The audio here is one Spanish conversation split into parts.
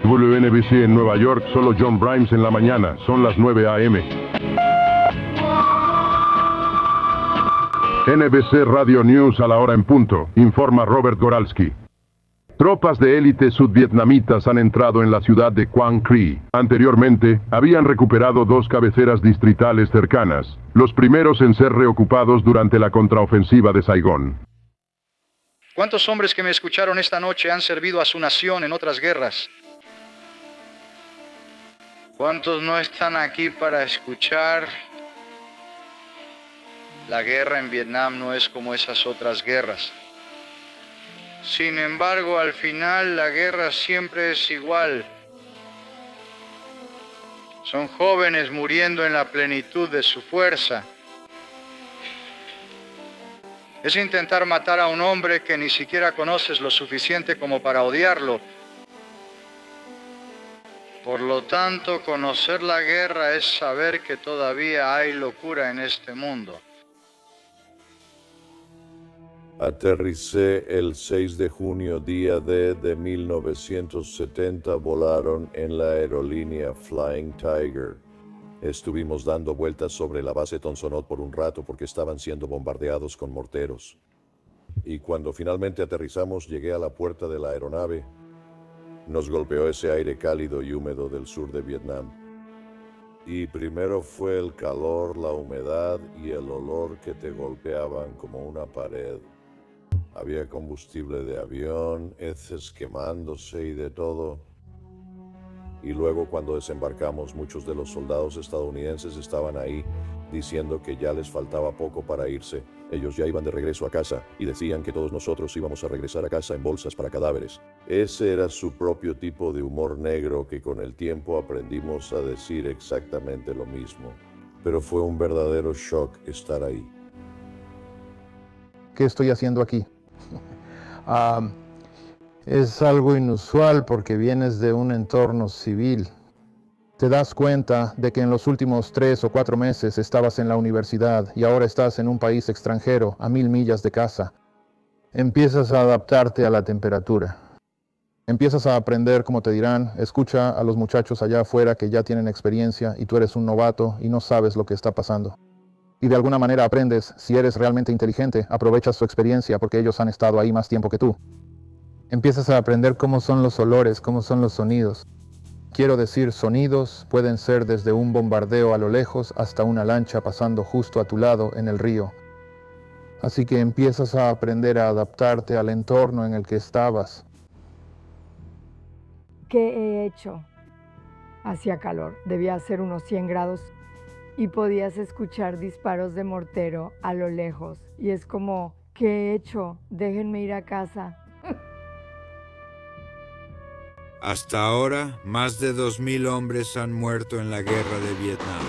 WNBC en Nueva York, solo John Brimes en la mañana, son las 9 a.m. NBC Radio News a la hora en punto, informa Robert Goralski. Tropas de élite sudvietnamitas han entrado en la ciudad de Quang Tri. Anteriormente, habían recuperado 2 cabeceras distritales cercanas, los primeros en ser reocupados durante la contraofensiva de Saigón. ¿Cuántos hombres que me escucharon esta noche han servido a su nación en otras guerras? ¿Cuántos no están aquí para escuchar? La guerra en Vietnam no es como esas otras guerras. Sin embargo, al final la guerra siempre es igual. Son jóvenes muriendo en la plenitud de su fuerza. Es intentar matar a un hombre que ni siquiera conoces lo suficiente como para odiarlo. Por lo tanto, conocer la guerra es saber que todavía hay locura en este mundo. Aterricé el 6 de junio, día D de 1970, volaron en la aerolínea Flying Tiger. Estuvimos dando vueltas sobre la base Tonsonot por un rato porque estaban siendo bombardeados con morteros. Y cuando finalmente aterrizamos, llegué a la puerta de la aeronave. Nos golpeó ese aire cálido y húmedo del sur de Vietnam. Y primero fue el calor, la humedad y el olor que te golpeaban como una pared. Había combustible de avión, heces quemándose y de todo. Y luego cuando desembarcamos, muchos de los soldados estadounidenses estaban ahí, diciendo que ya les faltaba poco para irse. Ellos ya iban de regreso a casa y decían que todos nosotros íbamos a regresar a casa en bolsas para cadáveres. Ese era su propio tipo de humor negro que con el tiempo aprendimos a decir exactamente lo mismo. Pero fue un verdadero shock estar ahí. ¿Qué estoy haciendo aquí? Es algo inusual porque vienes de un entorno civil. Te das cuenta de que en los últimos 3 o 4 meses estabas en la universidad y ahora estás en un país extranjero a 1000 millas de casa. Empiezas a adaptarte a la temperatura. Empiezas a aprender, como te dirán, escucha a los muchachos allá afuera que ya tienen experiencia y tú eres un novato y no sabes lo que está pasando. Y de alguna manera aprendes, si eres realmente inteligente, aprovechas su experiencia porque ellos han estado ahí más tiempo que tú. Empiezas a aprender cómo son los olores, cómo son los sonidos. Quiero decir, sonidos pueden ser desde un bombardeo a lo lejos hasta una lancha pasando justo a tu lado en el río. Así que empiezas a aprender a adaptarte al entorno en el que estabas. ¿Qué he hecho? Hacía calor, debía ser unos 100 grados y podías escuchar disparos de mortero a lo lejos. Y es como, ¿qué he hecho? Déjenme ir a casa. Hasta ahora, más de 2000 hombres han muerto en la guerra de Vietnam.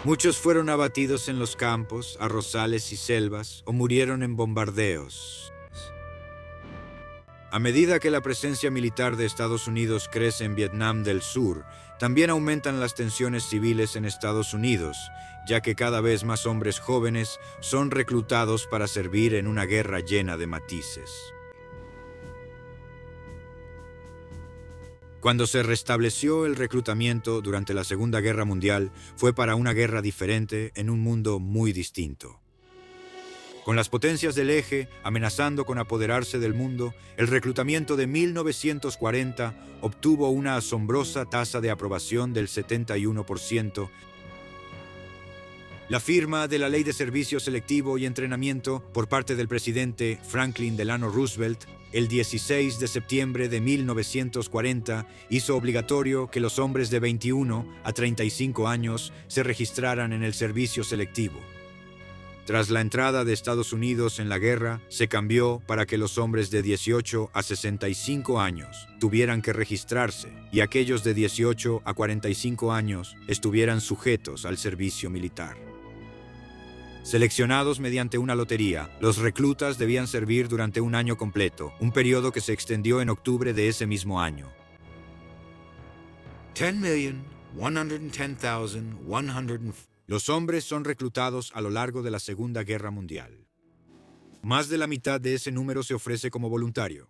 Muchos fueron abatidos en los campos, arrozales y selvas, o murieron en bombardeos. A medida que la presencia militar de Estados Unidos crece en Vietnam del Sur, también aumentan las tensiones civiles en Estados Unidos, ya que cada vez más hombres jóvenes son reclutados para servir en una guerra llena de matices. Cuando se restableció el reclutamiento durante la Segunda Guerra Mundial, fue para una guerra diferente en un mundo muy distinto. Con las potencias del eje amenazando con apoderarse del mundo, el reclutamiento de 1940 obtuvo una asombrosa tasa de aprobación del 71%. La firma de la Ley de Servicio Selectivo y Entrenamiento por parte del presidente Franklin Delano Roosevelt el 16 de septiembre de 1940 hizo obligatorio que los hombres de 21 a 35 años se registraran en el servicio selectivo. Tras la entrada de Estados Unidos en la guerra, se cambió para que los hombres de 18 a 65 años tuvieran que registrarse y aquellos de 18 a 45 años estuvieran sujetos al servicio militar. Seleccionados mediante una lotería, los reclutas debían servir durante un año completo, un periodo que se extendió en octubre de ese mismo año. 10,110,100. Los hombres son reclutados a lo largo de la Segunda Guerra Mundial. Más de la mitad de ese número se ofrece como voluntario.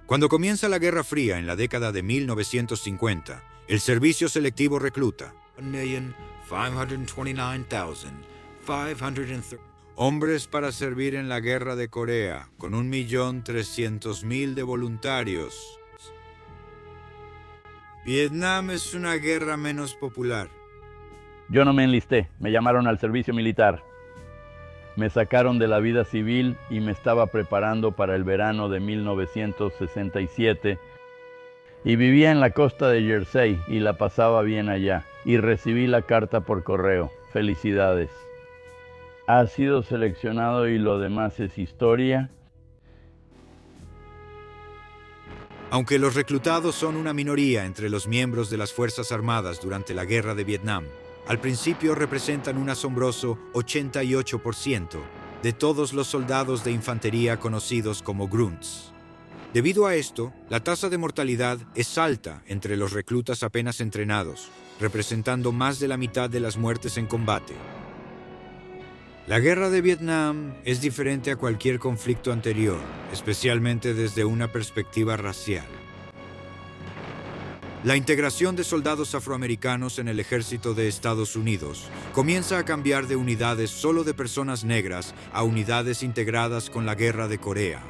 Cuando comienza la Guerra Fría en la década de 1950, el servicio selectivo recluta 1.529.530 hombres para servir en la Guerra de Corea, con 1.300.000 de voluntarios. Vietnam es una guerra menos popular. Yo no me enlisté, me llamaron al servicio militar. Me sacaron de la vida civil y me estaba preparando para el verano de 1967 y vivía en la costa de Jersey y la pasaba bien allá y recibí la carta por correo. Felicidades. Has sido seleccionado y lo demás es historia. Aunque los reclutados son una minoría entre los miembros de las Fuerzas Armadas durante la Guerra de Vietnam, al principio representan un asombroso 88% de todos los soldados de infantería conocidos como grunts. Debido a esto, la tasa de mortalidad es alta entre los reclutas apenas entrenados, representando más de la mitad de las muertes en combate. La Guerra de Vietnam es diferente a cualquier conflicto anterior, especialmente desde una perspectiva racial. La integración de soldados afroamericanos en el ejército de Estados Unidos comienza a cambiar de unidades solo de personas negras a unidades integradas con la Guerra de Corea.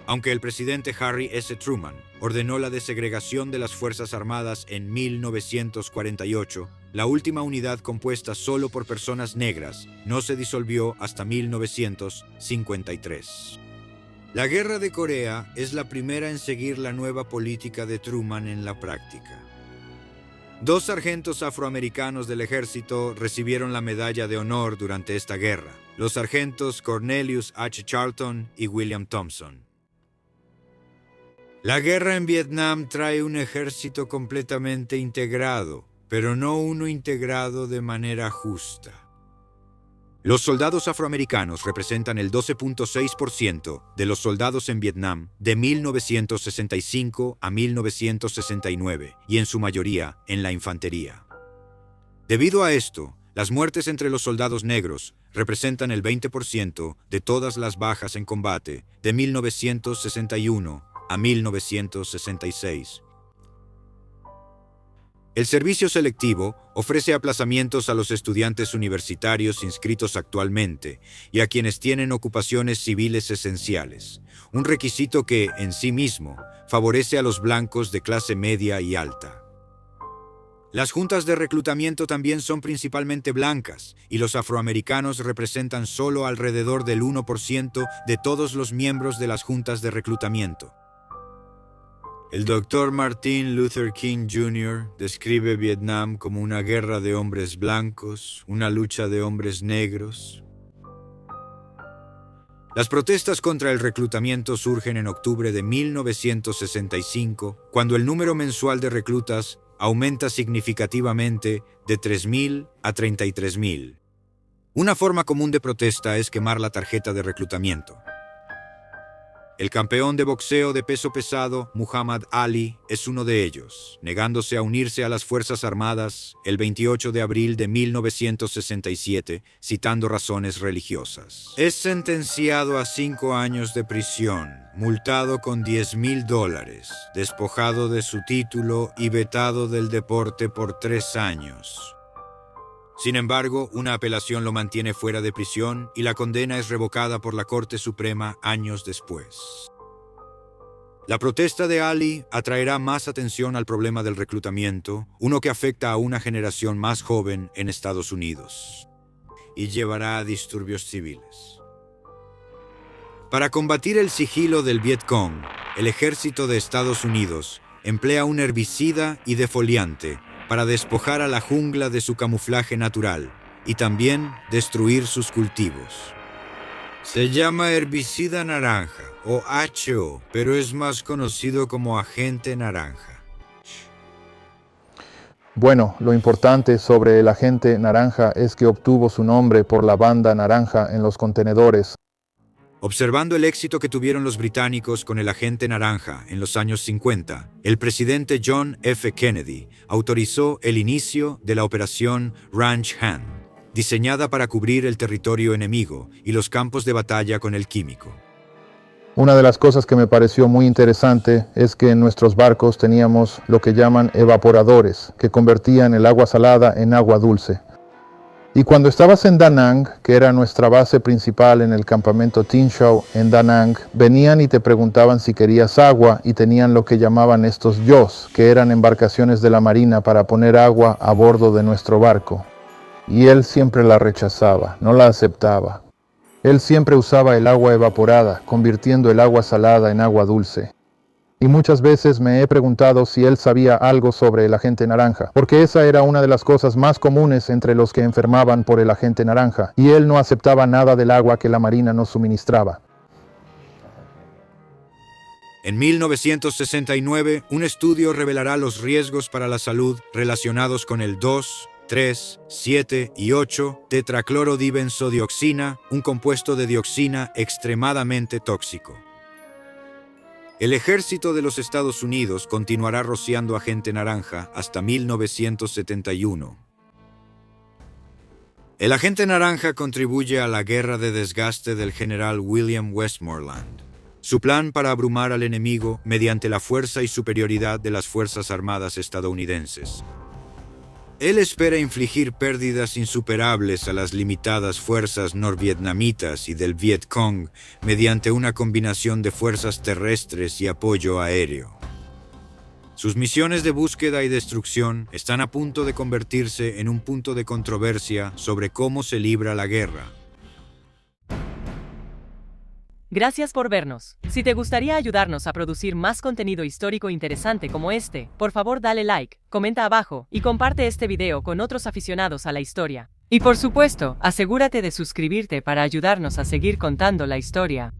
Aunque el presidente Harry S. Truman ordenó la desegregación de las Fuerzas Armadas en 1948, la última unidad compuesta solo por personas negras no se disolvió hasta 1953. La Guerra de Corea es la primera en seguir la nueva política de Truman en la práctica. 2 sargentos afroamericanos del ejército recibieron la medalla de honor durante esta guerra, los sargentos Cornelius H. Charlton y William Thompson. La guerra en Vietnam trae un ejército completamente integrado, pero no uno integrado de manera justa. Los soldados afroamericanos representan el 12.6% de los soldados en Vietnam de 1965 a 1969, y en su mayoría en la infantería. Debido a esto, las muertes entre los soldados negros representan el 20% de todas las bajas en combate de 1961 a 1966. El servicio selectivo ofrece aplazamientos a los estudiantes universitarios inscritos actualmente y a quienes tienen ocupaciones civiles esenciales, un requisito que, en sí mismo, favorece a los blancos de clase media y alta. Las juntas de reclutamiento también son principalmente blancas, y los afroamericanos representan solo alrededor del 1% de todos los miembros de las juntas de reclutamiento. El Dr. Martin Luther King Jr. describe Vietnam como una guerra de hombres blancos, una lucha de hombres negros. Las protestas contra el reclutamiento surgen en octubre de 1965, cuando el número mensual de reclutas aumenta significativamente de 3.000 a 33.000. Una forma común de protesta es quemar la tarjeta de reclutamiento. El campeón de boxeo de peso pesado, Muhammad Ali, es uno de ellos, negándose a unirse a las Fuerzas Armadas el 28 de abril de 1967, citando razones religiosas. Es sentenciado a 5 años de prisión, multado con $10,000, despojado de su título y vetado del deporte por 3 años. Sin embargo, una apelación lo mantiene fuera de prisión y la condena es revocada por la Corte Suprema años después. La protesta de Ali atraerá más atención al problema del reclutamiento, uno que afecta a una generación más joven en Estados Unidos, y llevará a disturbios civiles. Para combatir el sigilo del Vietcong, el ejército de Estados Unidos emplea un herbicida y defoliante para despojar a la jungla de su camuflaje natural y también destruir sus cultivos. Se llama herbicida naranja o HO, pero es más conocido como agente naranja. Bueno, lo importante sobre el agente naranja es que obtuvo su nombre por la banda naranja en los contenedores. Observando el éxito que tuvieron los británicos con el agente naranja en los años 50, el presidente John F. Kennedy autorizó el inicio de la operación Ranch Hand, diseñada para cubrir el territorio enemigo y los campos de batalla con el químico. Una de las cosas que me pareció muy interesante es que en nuestros barcos teníamos lo que llaman evaporadores, que convertían el agua salada en agua dulce. Y cuando estabas en Da Nang, que era nuestra base principal en el campamento Tin Shau en Da Nang, venían y te preguntaban si querías agua y tenían lo que llamaban estos yos, que eran embarcaciones de la marina para poner agua a bordo de nuestro barco. Y él siempre la rechazaba, no la aceptaba. Él siempre usaba el agua evaporada, convirtiendo el agua salada en agua dulce. Y muchas veces me he preguntado si él sabía algo sobre el agente naranja, porque esa era una de las cosas más comunes entre los que enfermaban por el agente naranja, y él no aceptaba nada del agua que la marina nos suministraba. En 1969, un estudio revelará los riesgos para la salud relacionados con el 2, 3, 7 y 8 tetraclorodibenzodioxina, un compuesto de dioxina extremadamente tóxico. El ejército de los Estados Unidos continuará rociando agente naranja hasta 1971. El agente naranja contribuye a la guerra de desgaste del general William Westmoreland. Su plan para abrumar al enemigo mediante la fuerza y superioridad de las Fuerzas Armadas estadounidenses. Él espera infligir pérdidas insuperables a las limitadas fuerzas norvietnamitas y del Viet Cong mediante una combinación de fuerzas terrestres y apoyo aéreo. Sus misiones de búsqueda y destrucción están a punto de convertirse en un punto de controversia sobre cómo se libra la guerra. Gracias por vernos. Si te gustaría ayudarnos a producir más contenido histórico interesante como este, por favor dale like, comenta abajo y comparte este video con otros aficionados a la historia. Y por supuesto, asegúrate de suscribirte para ayudarnos a seguir contando la historia.